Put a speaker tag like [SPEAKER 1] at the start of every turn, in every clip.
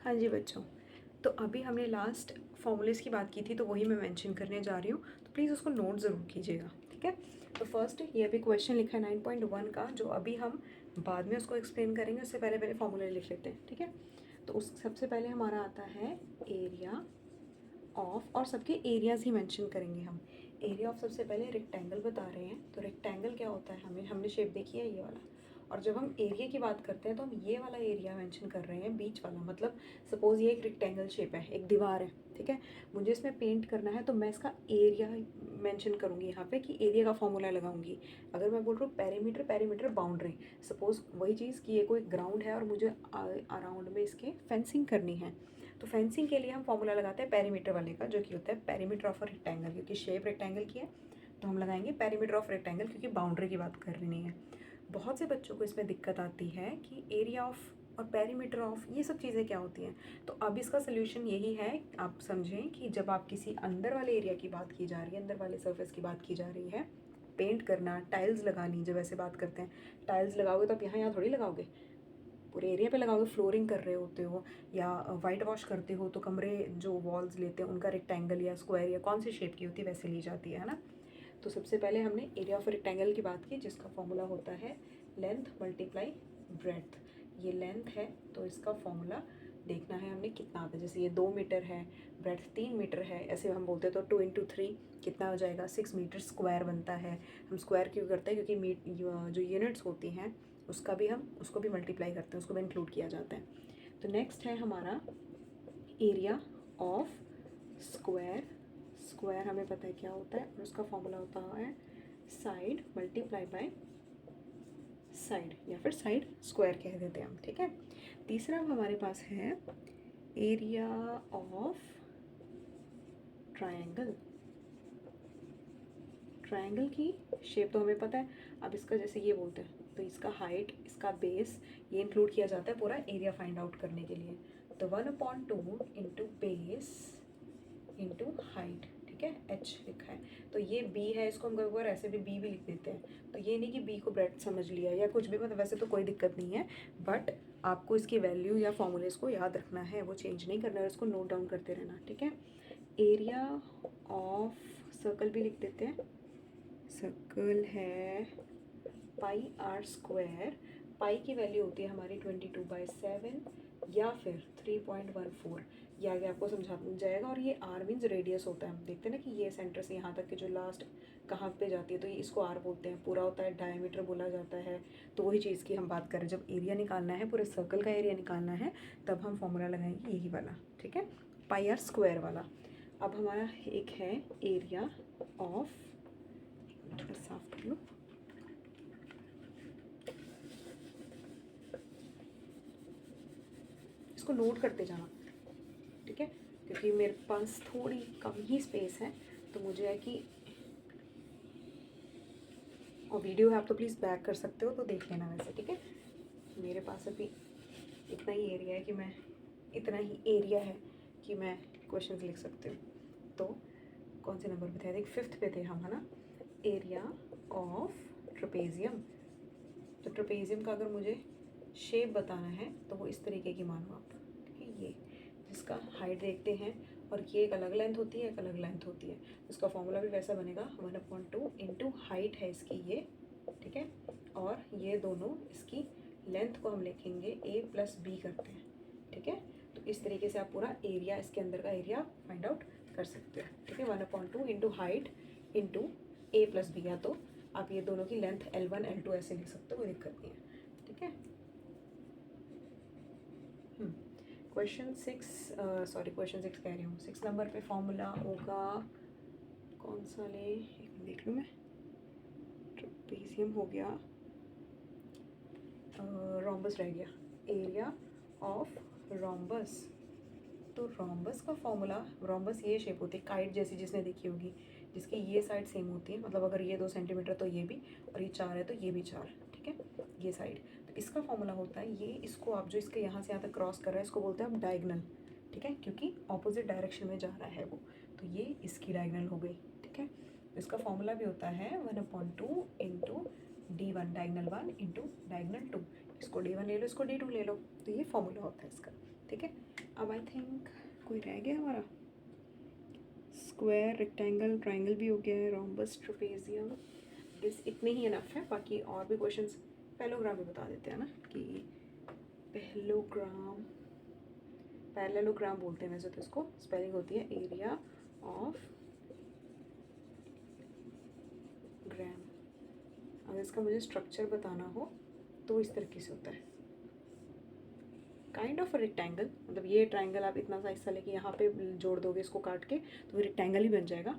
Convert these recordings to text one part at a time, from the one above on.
[SPEAKER 1] हाँ जी बच्चों, तो अभी हमने लास्ट फॉर्मूलेस की बात की थी, तो वही मैं मेंशन करने जा रही हूँ, तो प्लीज़ उसको नोट ज़रूर कीजिएगा, ठीक है। तो फर्स्ट ये अभी क्वेश्चन लिखा है 9.1 का, जो अभी हम बाद में उसको एक्सप्लेन करेंगे, उससे पहले पहले फॉर्मूले लिख लेते हैं, ठीक है। तो उस सबसे पहले हमारा आता है एरिया ऑफ, और सबके एरियाज़ ही मेंशन करेंगे हम। एरिया ऑफ सबसे पहले रेक्टेंगल बता रहे हैं, तो रेक्टेंगल क्या होता है, हमने शेप देखी है ये वाला। और जब हम एरिया की बात करते हैं तो हम ये वाला एरिया मेंशन कर रहे हैं, बीच वाला। मतलब सपोज़ ये एक रेक्टेंगल शेप है, एक दीवार है, ठीक है। मुझे इसमें पेंट करना है तो मैं इसका एरिया मेंशन करूँगी यहाँ पे, कि एरिया का फॉर्मूला लगाऊंगी। अगर मैं बोल रहा हूँ पेरीमीटर, पेरीमीटर बाउंड्री, सपोज़ वही चीज़ कि ये कोई ग्राउंड है और मुझे अराउंड में इसके फेंसिंग करनी है, तो फेंसिंग के लिए हम फॉर्मूला लगाते हैं पेरीमीटर वाले का, जो कि होता है पेरीमीटर ऑफ अ रेक्टेंगल। क्योंकि शेप रेक्टेंगल की है तो हम लगाएंगे पेरीमीटर ऑफ रेक्टेंगल, क्योंकि बाउंड्री की बात कर रही है। बहुत से बच्चों को इसमें दिक्कत आती है कि एरिया ऑफ और पेरीमीटर ऑफ ये सब चीज़ें क्या होती हैं। तो अब इसका सोल्यूशन यही है, आप समझें कि जब आप किसी अंदर वाले एरिया की बात की जा रही है, अंदर वाले सर्फेस की बात की जा रही है, पेंट करना, टाइल्स लगानी, जब ऐसे बात करते हैं टाइल्स लगाओगे तो आप यहाँ थोड़ी लगाओगे, पूरे एरिया पे लगाओगे। फ्लोरिंग कर रहे होते हो या वाइट वॉश करते हो, तो कमरे जो वॉल्स लेते हैं उनका रेक्टेंगल या स्क्वायर या कौन सी शेप की होती है वैसे ली जाती है ना। तो सबसे पहले हमने एरिया ऑफ रेक्टेंगल की बात की, जिसका फॉर्मूला होता है लेंथ मल्टीप्लाई ब्रेड्थ। ये लेंथ है तो इसका फॉर्मूला देखना है हमने कितना आता है। जैसे ये 2 मीटर है, ब्रेड्थ 3 मीटर है, ऐसे हम बोलते हैं तो 2 × 3 कितना हो जाएगा, 6 मीटर स्क्वायर बनता है। हम स्क्वायर क्यों करते हैं, क्योंकि जो यूनिट्स होती हैं उसका भी हम उसको भी मल्टीप्लाई करते हैं, उसको भी इंक्लूड किया जाता है। तो नेक्स्ट है हमारा एरिया ऑफ स्क्वायर। स्क्वायर हमें पता है क्या होता है, और उसका फॉर्मूला होता है साइड मल्टीप्लाई बाय साइड, या फिर साइड स्क्वायर कह देते हैं हम, ठीक है। तीसरा हमारे पास है एरिया ऑफ ट्रायंगल। ट्रायंगल की शेप तो हमें पता है, अब इसका जैसे ये बोलते हैं तो इसका हाइट, इसका बेस, ये इंक्लूड किया जाता है पूरा एरिया फाइंड आउट करने के लिए। तो 1/2 इंटू बेस इंटू हाइट, ठीक है, h लिखा है। तो ये b है, इसको हम कभी बार ऐसे भी b भी लिख देते हैं। तो ये नहीं कि b को ब्रेड समझ लिया या कुछ भी, मतलब वैसे तो कोई दिक्कत नहीं है, बट आपको इसकी वैल्यू या फॉर्मूलेस को याद रखना है, वो चेंज नहीं करना है, इसको नोट डाउन करते रहना, ठीक है। एरिया ऑफ सर्कल भी लिख देते हैं। सर्कल है πr²। पाई की वैल्यू होती है हमारी 22/7 या फिर 3.14, ये आगे आपको समझा जाएगा। और ये आर मीन्स रेडियस होता है। हम देखते हैं ना कि ये सेंटर से यहाँ तक के जो लास्ट कहाँ पे जाती है, तो ये इसको आर बोलते हैं। पूरा होता है डायमीटर बोला जाता है। तो वही चीज़ की हम बात करें, जब एरिया निकालना है, पूरे सर्कल का एरिया निकालना है, तब हम फॉर्मूला लगाएंगे यही वाला, ठीक है, πr² वाला। अब हमारा एक है एरिया ऑफ, थोड़ा साफ कर लो, इसको नोट करते जाना, ठीक है, क्योंकि मेरे पास थोड़ी कम ही स्पेस है, तो मुझे है कि, और वीडियो है आप तो प्लीज़ बैक कर सकते हो तो देख लेना वैसे, ठीक है। मेरे पास अभी इतना ही एरिया है कि मैं, इतना ही एरिया है कि मैं क्वेश्चंस लिख सकती हूँ। तो कौन से नंबर पे थे, देख 5th पे थे हम, है ना। Area of trapezium. तो ट्रपेजियम का अगर मुझे शेप बताना है तो वो इस तरीके की मानो आप, ठीक है, ये जिसका हाइट देखते हैं, और ये एक अलग लेंथ होती है, एक अलग लेंथ होती है। इसका फॉर्मूला भी वैसा बनेगा, 1/2 इंटू हाइट है इसकी ये, ठीक है, और ये दोनों इसकी लेंथ को हम लिखेंगे a+b करते हैं, ठीक है। तो इस तरीके से आप पूरा एरिया, इसके अंदर का एरिया फाइंड आउट कर सकते हो, ठीक है। 1/2 इंटू हाइट इंटू a+b, या तो आप ये दोनों की लेंथ L1 L2 ऐसे लिख सकते हो, कोई दिक्कत नहीं है, ठीक है। क्वेश्चन 6 कह रही हूँ, 6 नंबर पे फॉर्मूला होगा, कौन सा ले, एक मिनट देख लूँ मैं। ट्रपेजियम हो गया, रोम्बस रह गया, एरिया ऑफ रोम्बस। तो रोम्बस का फॉर्मूला, रोम्बस ये शेप होती है काइट जैसी, जिसने देखी होगी, जिसकी ये साइड सेम होती है, मतलब अगर ये 2 सेंटीमीटर तो ये भी, और ये 4 है तो ये भी 4, ठीक है, ये साइड। तो इसका फॉर्मूला होता है ये, इसको आप जो इसके यहाँ से यहाँ तक क्रॉस कर रहा है, इसको बोलते हैं आप डायगनल, ठीक है, क्योंकि ऑपोजिट डायरेक्शन में जा रहा है वो, तो ये इसकी डायगनल हो गई, ठीक है। इसका फॉर्मूला भी होता है 1/2 into D1, diagonal 1 into diagonal 2। इसको D1 ले लो, इसको D2 ले लो, तो ये फॉर्मूला होता है इसका, ठीक है। अब आई थिंक कोई रह गया हमारा, स्क्वायर, रेक्टेंगल, ट्राइंगल भी हो गया है, रोम्बस, ट्रेपेजियम, बस इतने ही इनफ है। बाकी और भी क्वेश्चंस, पैरेललोग्राम भी बता देते हैं ना कि पैरेललोग्राम, पैरेललोग्राम बोलते हैं वैसे तो इसको, स्पेलिंग होती है एरिया ऑफ ग्राम। अगर इसका मुझे स्ट्रक्चर बताना हो तो इस तरीके से होता है, काइंड ऑफ रेक्टेंगल, मतलब ये ट्राइंगल आप इतना सा हिस्सा लेके यहाँ पे जोड़ दोगे इसको काट के तो वो रेक्टेंगल ही बन जाएगा।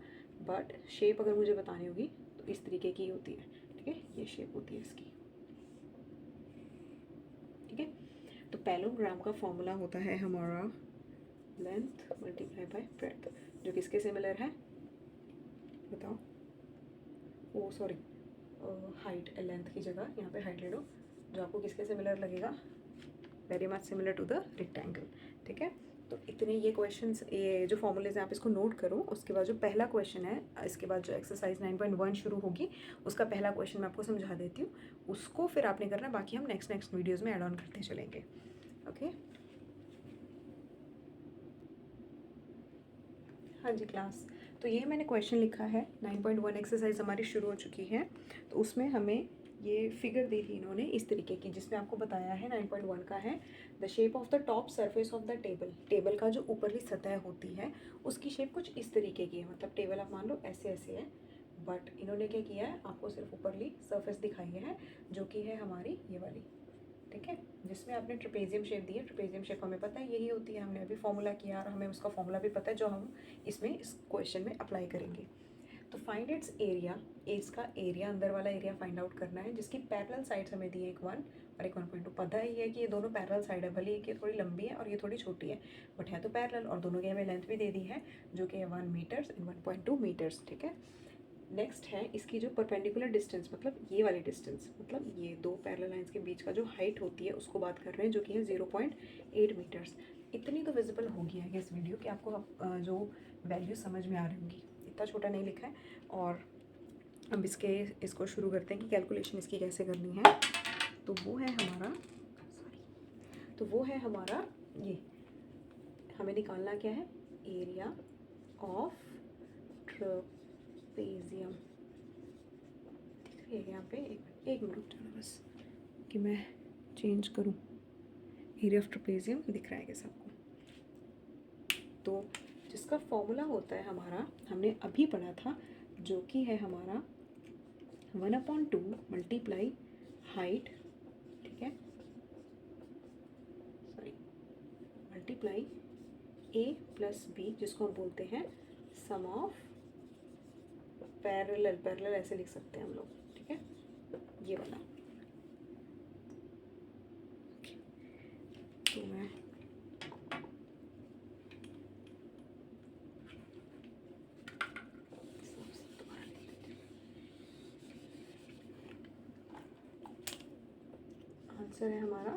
[SPEAKER 1] बट शेप अगर मुझे बतानी होगी तो इस तरीके की होती है, ठीक है, ये शेप होती है इसकी, ठीक है। तो पैरेललोग्राम का फॉर्मूला होता है हमारा लेंथ मल्टीप्लाई बाय ब्रेड्थ, जो किसके सिमिलर है बताओ, ओ सॉरी, हाइट, लेंथ की जगह यहाँ पे हाइट ले लो, जो आपको किसके सिमिलर लगेगा, very much similar to the rectangle, ठीक है। तो इतने ये क्वेश्चंस, ये जो फॉर्मूलेज हैं आप इसको नोट करो। उसके बाद जो पहला क्वेश्चन है, इसके बाद जो एक्सरसाइज 9.1 शुरू होगी उसका पहला क्वेश्चन मैं आपको समझा देती हूँ, उसको फिर आपने करना, बाकी हम नेक्स्ट वीडियोज़ में ऐड ऑन करते चलेंगे। ओके, हाँ जी क्लास, तो ये मैंने क्वेश्चन लिखा है, 9.1 एक्सरसाइज हमारी शुरू हो चुकी है। तो उसमें हमें ये फिगर दी थी इन्होंने इस तरीके की, जिसमें आपको बताया है 9.1 का है, the shape of the top surface of the table, table का जो ऊपरली सतह होती है उसकी शेप कुछ इस तरीके की है, मतलब टेबल आप मान लो ऐसे ऐसे है, बट इन्होंने क्या किया है, आपको सिर्फ ऊपरली सरफेस दिखाई है जो कि है हमारी ये वाली, ठीक है, जिसमें आपने ट्रेपेजियम शेप दी है। ट्रेपेजियम शेप हमें पता है यही होती है, हमने अभी फॉर्मूला किया और हमें उसका फॉर्मूला भी पता है जो हम इसमें इस क्वेश्चन में अप्लाई करेंगे। तो फाइंड इट्स एरिया, इसका एरिया, अंदर वाला एरिया फाइंड आउट करना है, जिसकी पैरेलल साइड्स हमें दी है, एक 1 और एक 1.2। पता ही है कि ये दोनों पैरेलल साइड है, भले ये थोड़ी लंबी है और ये थोड़ी छोटी है, बट है तो पैरेलल, और दोनों की हमें लेंथ भी दे दी है जो कि है 1 मीटर्स एंड 1.2 मीटर्स, ठीक है। नेक्स्ट है इसकी जो परपेंडिकुलर डिस्टेंस, मतलब ये वाली डिस्टेंस, मतलब ये दो पैरेलल लाइंस के बीच का जो हाइट होती है उसको बात कर रहे हैं, जो कि है 0.8 मीटर्स। इतनी तो विजिबल होगी है इस वीडियो कि आपको जो वैल्यू समझ में आ रही होंगी, इतना छोटा नहीं लिखा है। और अब इसको शुरू करते हैं कि कैलकुलेशन इसकी कैसे करनी है। तो वो है हमारा, तो वो है हमारा ये, हमें निकालना क्या है, एरिया ऑफ ट्रेपेजियम, दिख रही है यहाँ पे, एक मिनट रुक जाना बस कि मैं चेंज करूँ, एरिया ऑफ ट्रेपेजियम दिख रहा है क्या सबको। तो जिसका फॉर्मूला होता है हमारा, हमने अभी पढ़ा था, जो कि है हमारा 1/2 मल्टीप्लाई हाइट, ठीक है, sorry, multiply a plus B, जिसको हम बोलते हैं सम ऑफ पैरेलल, पैरेलल ऐसे लिख सकते हैं हम लोग, ठीक है, ये वाला। तो मैं आंसर है हमारा,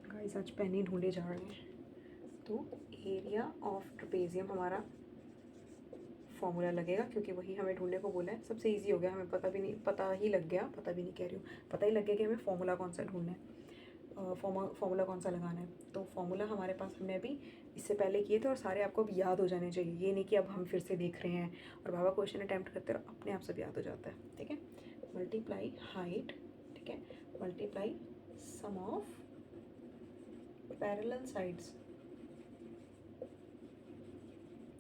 [SPEAKER 1] गाइस आज पेन ही ढूंढे जा रहे हैं। तो एरिया ऑफ ट्रेपेजियम हमारा फॉर्मूला लगेगा, क्योंकि वही हमें ढूंढने को बोला है। सबसे इजी हो गया, हमें पता भी नहीं, पता ही लग गया, पता भी नहीं कह रही हूँ, पता ही लग गया कि हमें फॉर्मूला कौन सा ढूंढना है, फॉर्मूला कौन सा लगाना है। तो फॉर्मूला हमारे पास हमने अभी इससे पहले किए थे और सारे आपको अब याद हो जाने चाहिए, ये नहीं कि अब हम फिर से देख रहे हैं और बाबा क्वेश्चन अटैम्प्ट करते रहो, अपने आप सब याद हो जाता है, ठीक है। मल्टीप्लाई हाइट, ठीक है, multiply sum of parallel sides,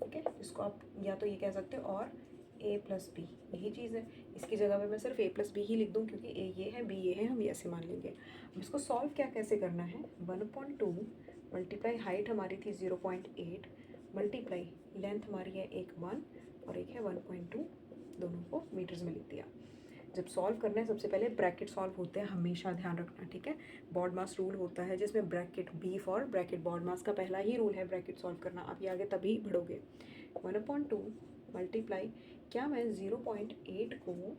[SPEAKER 1] ठीक है, इसको आप या तो ये कह सकते हो और a प्लस बी, यही चीज़ है। इसकी जगह पे मैं सिर्फ a प्लस बी ही लिख दूँ, क्योंकि a ये है, b ये है, हम ये ऐसे मान लेंगे। अब इसको सॉल्व क्या कैसे करना है, 1/2 मल्टीप्लाई हाइट हमारी थी 0.8 मल्टीप्लाई लेंथ हमारी है एक 1 और एक है 1.2, दोनों को मीटर्स में लिख दिया। जब सॉल्व करना है सबसे पहले ब्रैकेट सॉल्व होते हैं, हमेशा ध्यान रखना, ठीक है। बॉड मास रूल होता है जिसमें bracket, B for bracket, BODMAS का पहला ही रूल है ब्रैकेट सॉल्व करना, आप ये आगे तभी बढ़ोगे। 1/2 मल्टीप्लाई, क्या मैं 0.8 को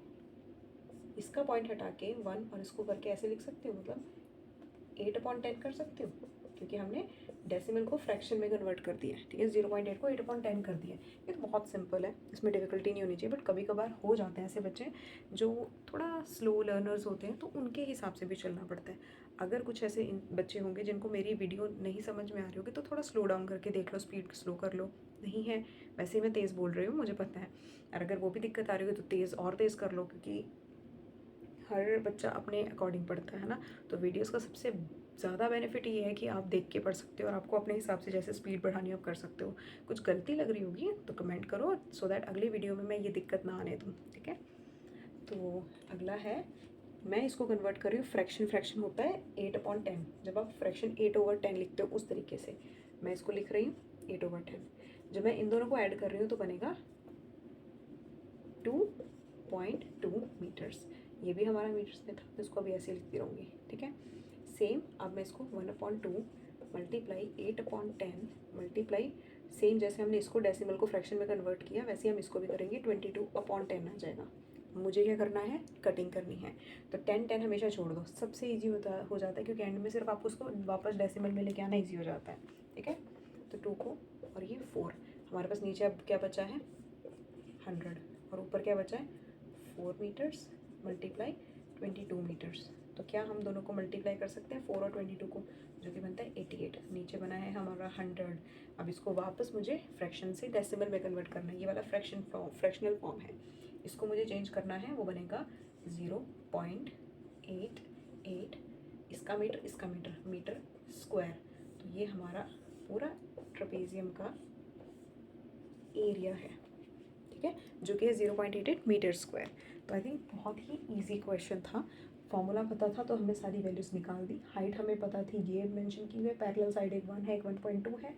[SPEAKER 1] इसका पॉइंट हटा के 1 और इसको करके ऐसे लिख सकती हूँ, मतलब 8/10 कर सकती हूँ, क्योंकि हमने डेसिमल को फ्रैक्शन में कन्वर्ट कर दिया है, ठीक है। 0.8 को 8/10 कर दिया है। ये तो बहुत सिंपल है, इसमें डिफिकल्टी नहीं होनी चाहिए, बट कभी कभार हो जाते हैं ऐसे बच्चे जो थोड़ा स्लो लर्नर्स होते हैं, तो उनके हिसाब से भी चलना पड़ता है। अगर कुछ ऐसे बच्चे होंगे जिनको मेरी वीडियो नहीं समझ में आ रही होगी, तो थोड़ा स्लो डाउन करके देख लो, स्पीड स्लो कर लो। नहीं है, वैसे ही मैं तेज़ बोल रही हूँ, मुझे पता है। और अगर वो भी दिक्कत आ रही हो तो तेज़ और तेज़ कर लो, क्योंकि हर बच्चा अपने अकॉर्डिंग पढ़ता है ना। तो वीडियोस का सबसे ज़्यादा बेनिफिट ये है कि आप देख के पढ़ सकते हो और आपको अपने हिसाब से जैसे स्पीड बढ़ानी हो आप कर सकते हो। कुछ गलती लग रही होगी तो कमेंट करो, सो दैट अगली वीडियो में मैं ये दिक्कत ना आने दूँ, ठीक है। तो अगला है, मैं इसको कन्वर्ट कर रही हूँ फ्रैक्शन। फ्रैक्शन होता है 8/10, जब आप फ्रैक्शन 8/10 लिखते हो उस तरीके से मैं इसको लिख रही हूँ 8/10। जब मैं इन दोनों को ऐड कर रही हूँ तो बनेगा 2.2 मीटर्स। ये भी हमारा मीटर्स में था, तो इसको अभी ऐसे लिखती रहूँगी, ठीक है। सेम अब मैं इसको 1/2 मल्टीप्लाई 8/10 मल्टीप्लाई, सेम जैसे हमने इसको डेसिमल को फ्रैक्शन में कन्वर्ट किया वैसे हम इसको भी करेंगे, 22/10 आ जाएगा। मुझे क्या करना है, कटिंग करनी है। तो 10 हमेशा छोड़ दो, सबसे ईजी हो जाता है, क्योंकि एंड में सिर्फ आपको उसको वापस डेसिमल में लेके आना ईजी हो जाता है, ठीक है। तो 2 को और ये 4, हमारे पास नीचे अब क्या बचा है 100, और ऊपर क्या बचा है 4 मीटर्स मल्टीप्लाई 22 मीटर्स। तो क्या हम दोनों को मल्टीप्लाई कर सकते हैं 4 और 22 को, जो कि बनता है 88। नीचे बना है हमारा 100। अब इसको वापस मुझे फ्रैक्शन से डेसिमल में कन्वर्ट करना है, ये वाला फ्रैक्शनल फॉर्म है, इसको मुझे चेंज करना है। वो बनेगा 0.88, इसका मीटर मीटर स्क्वायर। तो ये हमारा पूरा ट्रेपेजियम का एरिया है, ठीक है, जो कि है 0.88 मीटर स्क्वायर। तो आई थिंक बहुत ही ईजी क्वेश्चन था। फॉर्मूला पता था तो हमने सारी वैल्यूज़ निकाल दी। हाइट हमें पता थी, ये मेंशन की हुई है, पैरेलल साइड एक 1 है एक 1.2 है,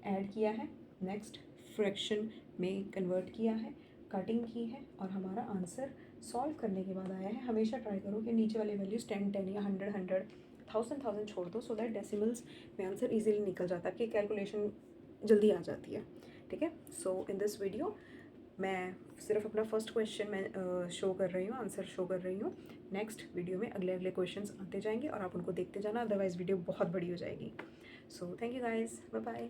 [SPEAKER 1] ऐड किया है। नेक्स्ट फ्रैक्शन में कन्वर्ट किया है, कटिंग की है, और हमारा आंसर सॉल्व करने के बाद आया है। हमेशा ट्राई करो कि नीचे वाली वैल्यूज़ 10 या 100 1000 छोड़ दो, सो दैट डेसिमल्स में आंसर ईजिली निकल जाता है, आपकी कैलकुलेशन जल्दी आ जाती है, ठीक है। सो इन दिस वीडियो मैं सिर्फ अपना फर्स्ट क्वेश्चन मैं शो कर रही हूँ, आंसर शो कर रही हूँ। नेक्स्ट वीडियो में अगले अगले क्वेश्चंस आते जाएंगे और आप उनको देखते जाना, अदरवाइज़ वीडियो बहुत बड़ी हो जाएगी। So thank you guys, bye bye.